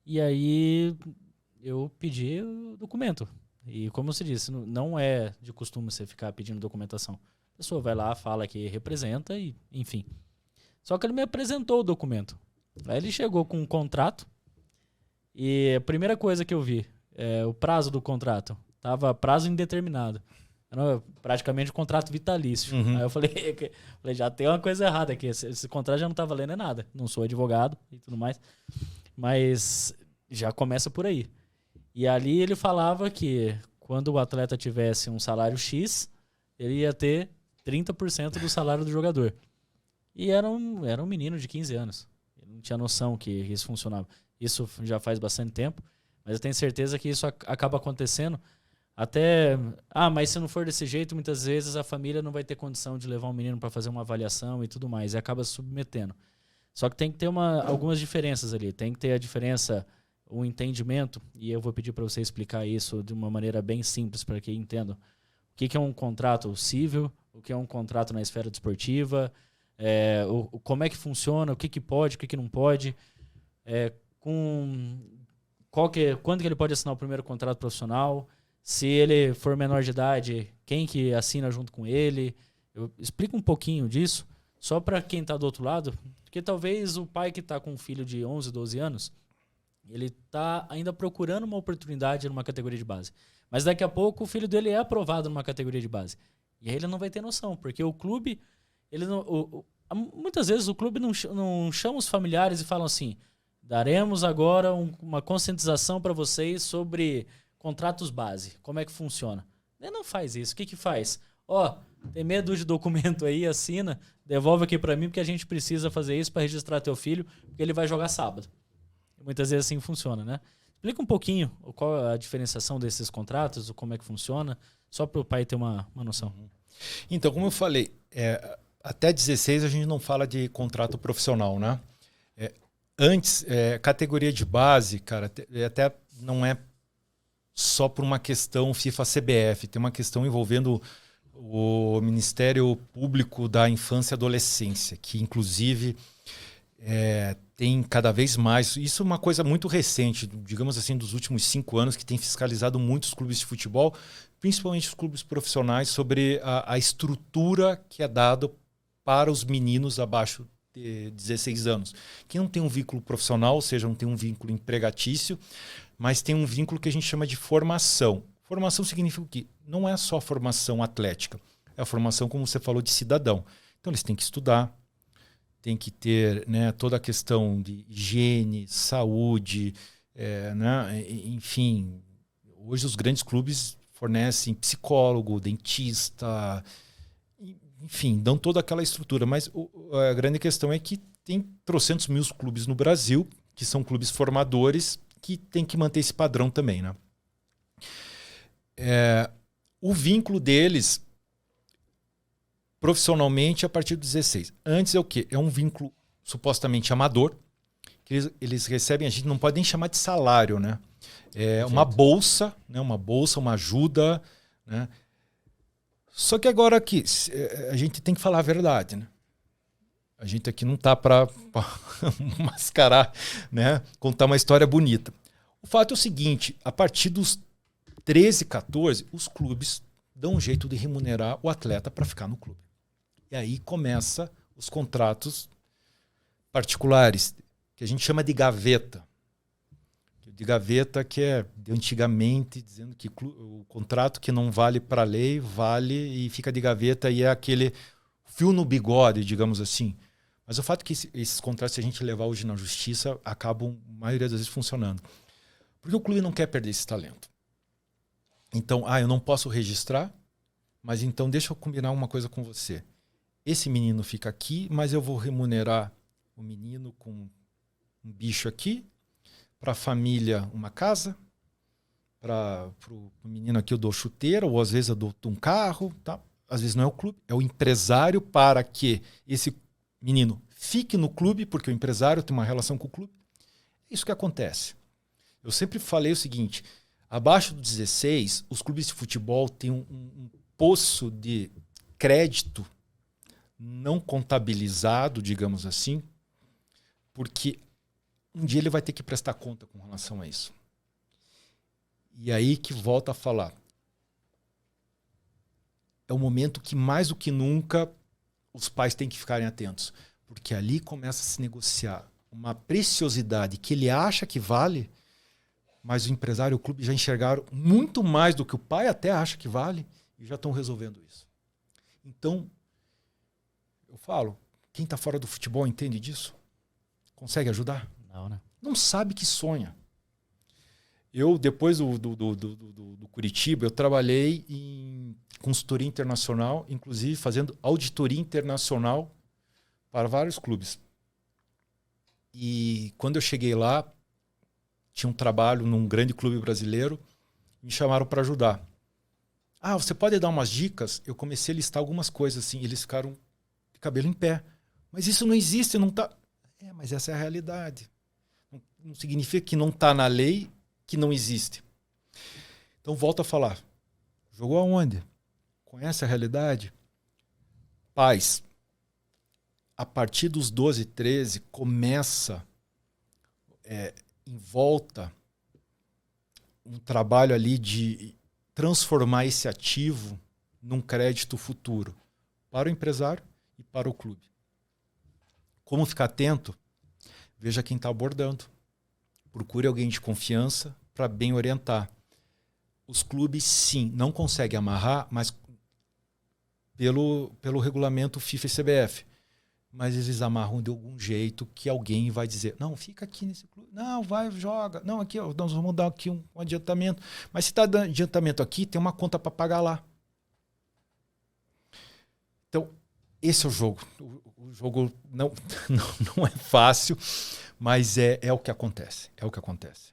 E aí eu pedi o documento. E como você disse, não é de costume você ficar pedindo documentação. A pessoa vai lá, fala que representa e, enfim. Só que ele me apresentou o documento. Aí ele chegou com um contrato e a primeira coisa que eu vi é o prazo do contrato. Tava prazo indeterminado. Era praticamente um contrato vitalício. Uhum. Aí eu falei, já tem uma coisa errada aqui. Esse contrato já não tá valendo nada. Não sou advogado e tudo mais. Mas já começa por aí. E ali ele falava que quando o atleta tivesse um salário X, ele ia ter 30% do salário do jogador. E era um menino de 15 anos. Ele não tinha noção que isso funcionava. Isso já faz bastante tempo, mas eu tenho certeza que isso acaba acontecendo até... mas se não for desse jeito, muitas vezes a família não vai ter condição de levar um menino para fazer uma avaliação e tudo mais, e acaba se submetendo. Só que tem que ter algumas diferenças ali. Tem que ter a diferença, o entendimento, e eu vou pedir para você explicar isso de uma maneira bem simples para que entendam. O que é um contrato civil, o que é um contrato na esfera desportiva, como é que funciona, o que pode, o que não pode, quando que ele pode assinar o primeiro contrato profissional, se ele for menor de idade, quem que assina junto com ele. Eu explico um pouquinho disso, só para quem está do outro lado, porque talvez o pai que está com um filho de 11, 12 anos, ele está ainda procurando uma oportunidade numa categoria de base. Mas daqui a pouco o filho dele é aprovado numa categoria de base. E aí ele não vai ter noção, porque o clube, ele não, muitas vezes o clube não chama os familiares e falam assim, daremos agora uma conscientização para vocês sobre contratos base, como é que funciona. Ele não faz isso. O que faz? Tem medo de documento aí, assina, devolve aqui para mim porque a gente precisa fazer isso para registrar teu filho, porque ele vai jogar sábado. Muitas vezes assim funciona, né? Explica um pouquinho qual a diferenciação desses contratos, como é que funciona, só para o pai ter uma noção. Então, como eu falei, até 16 a gente não fala de contrato profissional, né? Antes, categoria de base, cara, até não é só por uma questão FIFA-CBF, tem uma questão envolvendo o Ministério Público da Infância e Adolescência, que inclusive tem cada vez mais, isso é uma coisa muito recente, digamos assim, dos últimos 5 anos, que tem fiscalizado muitos clubes de futebol, principalmente os clubes profissionais, sobre a estrutura que é dada para os meninos abaixo de 16 anos. Que não tem um vínculo profissional, ou seja, não tem um vínculo empregatício, mas tem um vínculo que a gente chama de formação. Formação significa o quê? Não é só formação atlética, é a formação, como você falou, de cidadão. Então eles têm que estudar, tem que ter, né, toda a questão de higiene, saúde, né, enfim. Hoje os grandes clubes fornecem psicólogo, dentista, enfim, dão toda aquela estrutura. Mas a grande questão é que tem trocentos mil clubes no Brasil, que são clubes formadores, que tem que manter esse padrão também, né? O vínculo deles profissionalmente a partir dos 16. Antes é o quê? É um vínculo supostamente amador, que eles recebem, a gente não pode nem chamar de salário, né? Uma bolsa, né? Uma ajuda, né? Só que agora aqui, a gente tem que falar a verdade, né? A gente aqui não está para mascarar, né? Contar uma história bonita. O fato é o seguinte, a partir dos 13, 14, os clubes dão um jeito de remunerar o atleta para ficar no clube. E aí começa os contratos particulares, que a gente chama de gaveta. De gaveta que é de antigamente, dizendo que o contrato que não vale para a lei, vale e fica de gaveta e é aquele fio no bigode, digamos assim. Mas o fato é que esses contratos, se a gente levar hoje na justiça, acabam, a maioria das vezes, funcionando. Porque o clube não quer perder esse talento. Então, eu não posso registrar, mas então deixa eu combinar uma coisa com você. Esse menino fica aqui, mas eu vou remunerar o menino com um bicho aqui, para a família uma casa, para o menino aqui eu dou chuteira, ou às vezes eu dou um carro, tá? Às vezes não é o clube, é o empresário para que esse menino fique no clube, porque o empresário tem uma relação com o clube. É isso que acontece. Eu sempre falei o seguinte, abaixo dos 16, os clubes de futebol têm um poço de crédito não contabilizado, digamos assim, porque um dia ele vai ter que prestar conta com relação a isso. E aí que volta a falar. É o momento que, mais do que nunca, os pais têm que ficarem atentos. Porque ali começa a se negociar uma preciosidade que ele acha que vale, mas o empresário e o clube já enxergaram muito mais do que o pai até acha que vale e já estão resolvendo isso. Então, eu falo, quem está fora do futebol entende disso? Consegue ajudar? Não, né? Não sabe que sonha. Eu, depois do Curitiba, eu trabalhei em consultoria internacional, inclusive fazendo auditoria internacional para vários clubes. E quando eu cheguei lá, tinha um trabalho num grande clube brasileiro, me chamaram para ajudar. Ah, você pode dar umas dicas? Eu comecei a listar algumas coisas assim, eles ficaram de cabelo em pé. Mas isso não existe, não está... mas essa é a realidade. Não significa que não está na lei, que não existe. Então, volto a falar. Jogou aonde? Conhece a realidade? Pais, a partir dos 12, 13, começa em volta um trabalho ali de transformar esse ativo num crédito futuro para o empresário e para o clube. Como ficar atento? Veja quem está abordando. Procure alguém de confiança para bem orientar. Os clubes, sim, não conseguem amarrar, mas pelo regulamento FIFA e CBF. Mas eles amarram de algum jeito que alguém vai dizer, não, fica aqui nesse clube. Não, vai, joga. Não, aqui, ó, nós vamos dar aqui um adiantamento. Mas se está dando adiantamento aqui, tem uma conta para pagar lá. Então, esse é o jogo. O jogo não é fácil, mas é o que acontece. É o que acontece.